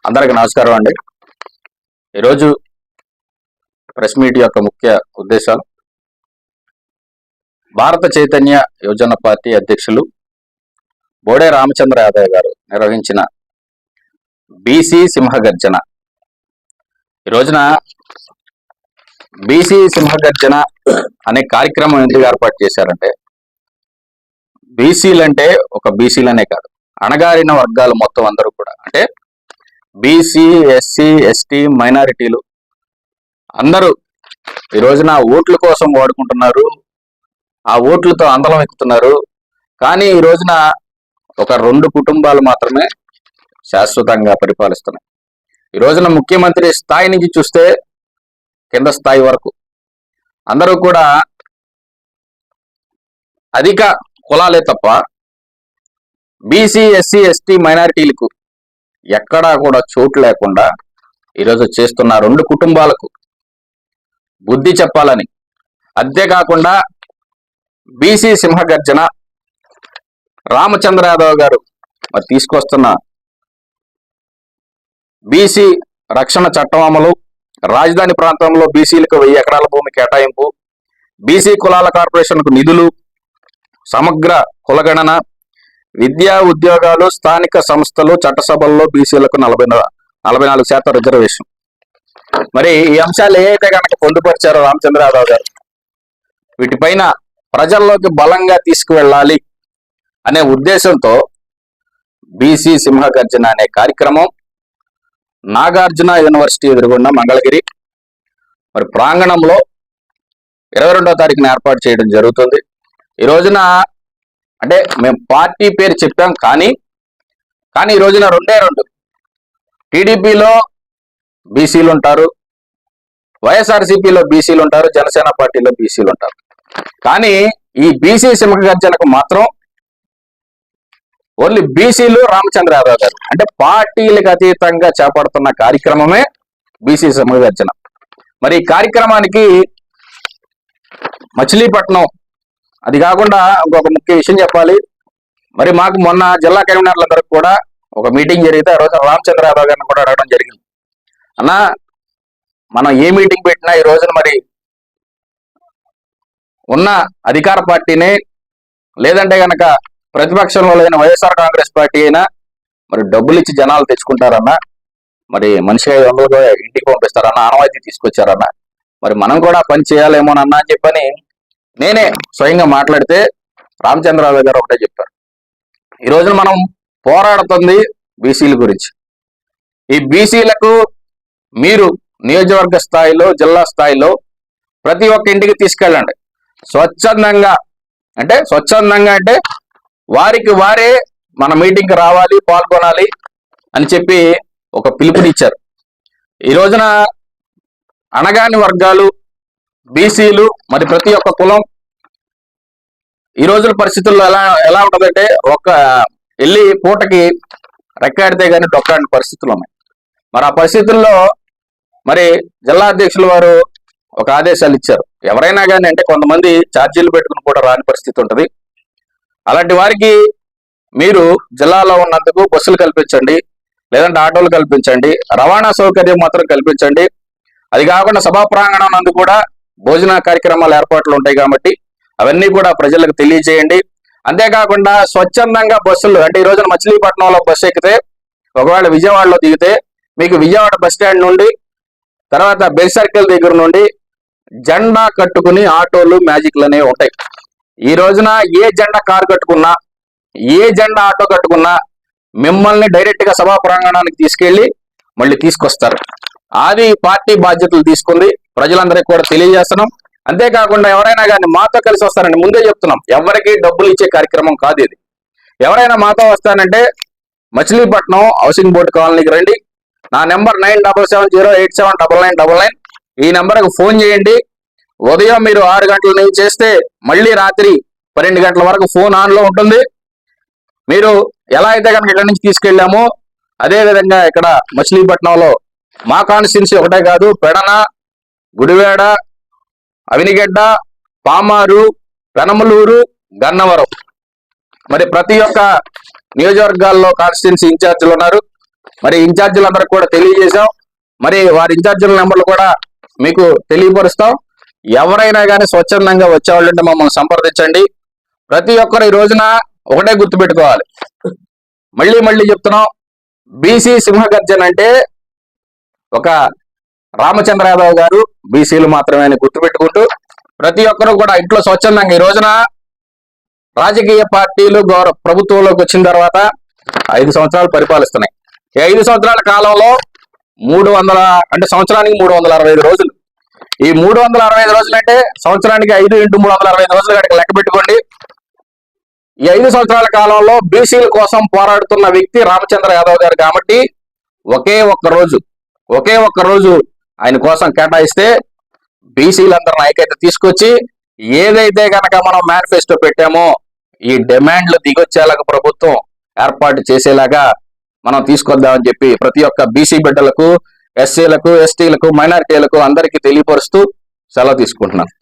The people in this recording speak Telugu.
అందరికి నమస్కారం అండి. ఈరోజు ప్రెస్ మీట్ యొక్క ముఖ్య ఉద్దేశాలు భారత చైతన్య యువజన పార్టీ అధ్యక్షులు బోడే రామచంద్ర యాదవ్ గారు నిర్వహించిన బీసీ సింహగర్జన. ఈ రోజున బీసీ సింహగర్జన అనే కార్యక్రమం ఎందుకు ఏర్పాటు చేశారంటే, బీసీలంటే ఒక బీసీలనే కాదు, అణగారిన వర్గాలు మొత్తం అందరూ కూడా, అంటే బీసీ, ఎస్సీ, ఎస్టీ, మైనారిటీలు అందరూ ఈ రోజున ఓట్ల కోసం వాడుకుంటున్నారు. ఆ ఓట్లతో అందలం ఎక్కుతున్నారు. కానీ ఈ రోజున ఒక 2 కుటుంబాలు మాత్రమే శాశ్వతంగా పరిపాలిస్తున్నాయి. ఈ రోజున ముఖ్యమంత్రి స్థాయి నుంచి చూస్తే కింద స్థాయి వరకు అందరూ కూడా అధిక కులాలే తప్ప బీసీ, ఎస్సీ, ఎస్టీ, మైనారిటీలకు ఎక్కడా కూడా చోటు లేకుండా ఈరోజు చేస్తున్న 2 కుటుంబాలకు బుద్ధి చెప్పాలని, అంతేకాకుండా బీసీ సింహగర్జన రామచంద్ర యాదవ్ గారు మరి తీసుకొస్తున్న బీసీ రక్షణ చట్టం అమలు, రాజధాని ప్రాంతంలో బీసీలకు 1000 ఎకరాల భూమి కేటాయింపు, బీసీ కులాల కార్పొరేషన్కు నిధులు, సమగ్ర కులగణన, విద్యా ఉద్యోగాలు, స్థానిక సంస్థలు, చట్టసభల్లో బీసీలకు 44% రిజర్వేషన్. మరి ఈ అంశాలు ఏవైతే కనుక పొందుపరిచారో రామచంద్ర యాదవ్ గారు, వీటిపైన ప్రజల్లోకి బలంగా తీసుకువెళ్ళాలి అనే ఉద్దేశంతో బీసీ సింహగర్జన అనే కార్యక్రమం నాగార్జున యూనివర్సిటీ ఎదురుగుండా మంగళగిరి మరి ప్రాంగణంలో 22వ తారీఖున ఏర్పాటు చేయడం జరుగుతుంది. ఈ రోజున అంటే మేము పార్టీ పేరు చెప్పాం, కానీ ఈ రోజున 2 టీడీపీలో బీసీలు ఉంటారు, వైఎస్ఆర్సీపీలో బీసీలు ఉంటారు, జనసేన పార్టీలో బీసీలు ఉంటారు. కానీ ఈ బీసీ సింహగర్జనకు మాత్రం ఓన్లీ బీసీలు రామచంద్ర యాదవ్ గారు, అంటే పార్టీలకు అతీతంగా చేపడుతున్న కార్యక్రమమే బీసీ సింహగర్జన. మరి ఈ కార్యక్రమానికి మచిలీపట్నం, అది కాకుండా ఇంకొక ముఖ్య విషయం చెప్పాలి. మరి మాకు మొన్న జిల్లా కన్వీనర్లందరికీ కూడా ఒక మీటింగ్ జరిగితే ఆ రోజు రామచంద్ర యాదవ్ గారిని కూడా అడగడం జరిగింది. అన్నా, మనం ఏ మీటింగ్ పెట్టినా ఈ రోజున మరి ఉన్న అధికార పార్టీని, లేదంటే కనుక ప్రతిపక్షంలో లేని వైఎస్ఆర్ కాంగ్రెస్ పార్టీ అయినా మరి డబ్బులు ఇచ్చి జనాలు తెచ్చుకుంటారన్నా, మరి మనిషి 500 ఇంటికి పంపిస్తారన్న ఆనవాయితీ తీసుకొచ్చారన్నా, మరి మనం కూడా పని చేయాలేమోనన్నా అని చెప్పని నేనే స్వయంగా మాట్లాడితే రామచంద్రరావు గారు ఒకటే చెప్పారు, ఈ రోజున మనం పోరాడుతుంది బీసీల గురించి. ఈ బీసీలకు మీరు నియోజకవర్గ స్థాయిలో, జిల్లా స్థాయిలో ప్రతి ఒక్క ఇంటికి తీసుకెళ్ళండి. స్వచ్ఛందంగా అంటే వారికి వారే మన మీటింగ్కి రావాలి, పాల్గొనాలి అని చెప్పి ఒక పిలుపునిచ్చారు. ఈ రోజున అణగాని వర్గాలు, బీసీలు, మరి ప్రతి ఒక్క కులం ఈ రోజుల పరిస్థితుల్లో ఎలా ఉంటుందంటే, ఒక వెళ్ళి పూటకి రెక్కాడితే కానీ డొక్కాడిన పరిస్థితులు ఉన్నాయి. మరి ఆ పరిస్థితుల్లో మరి జిల్లా అధ్యక్షుల వారు ఒక ఆదేశాలు ఇచ్చారు. ఎవరైనా కానీ, అంటే కొంతమంది ఛార్జీలు పెట్టుకుని కూడా రాని పరిస్థితి ఉంటుంది. అలాంటి వారికి మీరు జిల్లాలో ఉన్నందుకు బస్సులు కల్పించండి, లేదంటే ఆటోలు కల్పించండి, రవాణా సౌకర్యం మాత్రం కల్పించండి. అది కాకుండా సభా ప్రాంగణం నందు కూడా భోజన కార్యక్రమాల ఏర్పాట్లు ఉంటాయి కాబట్టి అవన్నీ కూడా ప్రజలకు తెలియజేయండి. అంతేకాకుండా స్వచ్ఛందంగా బస్సులు, అంటే ఈ రోజున మచిలీపట్నంలో బస్సు ఎక్కితే, ఒకవేళ విజయవాడలో దిగితే మీకు విజయవాడ బస్ స్టాండ్ నుండి, తర్వాత బెల్ సర్కిల్ దగ్గర నుండి జెండా కట్టుకుని ఆటోలు, మ్యాజిక్లు అనేవి ఉంటాయి. ఈ రోజున ఏ జెండా కారు కట్టుకున్నా, ఏ జెండా ఆటో కట్టుకున్నా మిమ్మల్ని డైరెక్ట్ గా సభా ప్రాంగణానికి తీసుకెళ్లి మళ్ళీ తీసుకొస్తారు. అది పార్టీ బాధ్యతలు తీసుకుంది, ప్రజలందరికీ కూడా తెలియజేస్తున్నాం. అంతేకాకుండా ఎవరైనా కానీ మాతో కలిసి వస్తారండి, ముందే చెప్తున్నాం, ఎవరికి డబ్బులు ఇచ్చే కార్యక్రమం కాదు ఇది. ఎవరైనా మాతో వస్తానంటే మచిలీపట్నం హౌసింగ్ బోర్డు కాలనీకి రండి. నా నెంబర్ 9770879999. ఈ నెంబర్కి ఫోన్ చేయండి. ఉదయం మీరు 6 గంటల నుంచి చేస్తే మళ్ళీ రాత్రి 12 గంటల వరకు ఫోన్ ఆన్లో ఉంటుంది. మీరు ఎలా అయితే కనుక ఇక్కడి నుంచి తీసుకెళ్ళామో అదే విధంగా ఇక్కడ మచిలీపట్నంలో మా కాన్స్టిట్యున్సీ ఒకటే కాదు, పెడన, గుడివేడ, అవినిగడ్డ, పామారు, పెనమలూరు, గన్నవరం, మరి ప్రతి ఒక్క నియోజకవర్గాల్లో కాన్స్టిట్యున్సీ ఇన్ఛార్జీలు ఉన్నారు. మరి ఇన్ఛార్జీలందరికీ కూడా తెలియజేశాం. మరి వారి ఇన్ఛార్జీల నెంబర్లు కూడా మీకు తెలియపరుస్తాం. ఎవరైనా కానీ స్వచ్ఛందంగా వచ్చేవాళ్ళంటే మమ్మల్ని సంప్రదించండి. ప్రతి ఒక్కరు ఈ రోజున ఒకటే గుర్తుపెట్టుకోవాలి, మళ్ళీ మళ్ళీ చెప్తున్నాం, బీసీ సింహగర్జన అంటే ఒక రామచంద్ర యాదవ్ గారు బీసీలు మాత్రమే అని గుర్తుపెట్టుకుంటూ ప్రతి ఒక్కరూ కూడా ఇంట్లో స్వచ్ఛందంగా ఈ రోజున రాజకీయ పార్టీలు ప్రభుత్వంలోకి వచ్చిన తర్వాత 5 సంవత్సరాలు పరిపాలిస్తున్నాయి. ఈ 5 సంవత్సరాల కాలంలో 300 సంవత్సరానికి 365 రోజులు. ఈ 365 రోజులు అంటే సంవత్సరానికి 5 × 365 రోజులు గడికి లెక్క పెట్టుకోండి. ఈ 5 సంవత్సరాల కాలంలో బీసీల కోసం పోరాడుతున్న వ్యక్తి రామచంద్ర యాదవ్ గారు. కాబట్టి ఒకే ఒక్క రోజు ఆయన కోసం కేటాయిస్తే బీసీలందరిని ఐక్యత తీసుకొచ్చి ఏదైతే గనక మనం మేనిఫెస్టో పెట్టామో ఈ డిమాండ్లు దిగొచ్చేలాగా ప్రభుత్వం ఏర్పాటు చేసేలాగా మనం తీసుకొద్దామని చెప్పి ప్రతి ఒక్క బీసీ బిడ్డలకు, ఎస్సీలకు, ఎస్టీలకు, మైనారిటీలకు అందరికీ తెలియపరుస్తూ సెలవు తీసుకుంటున్నాను.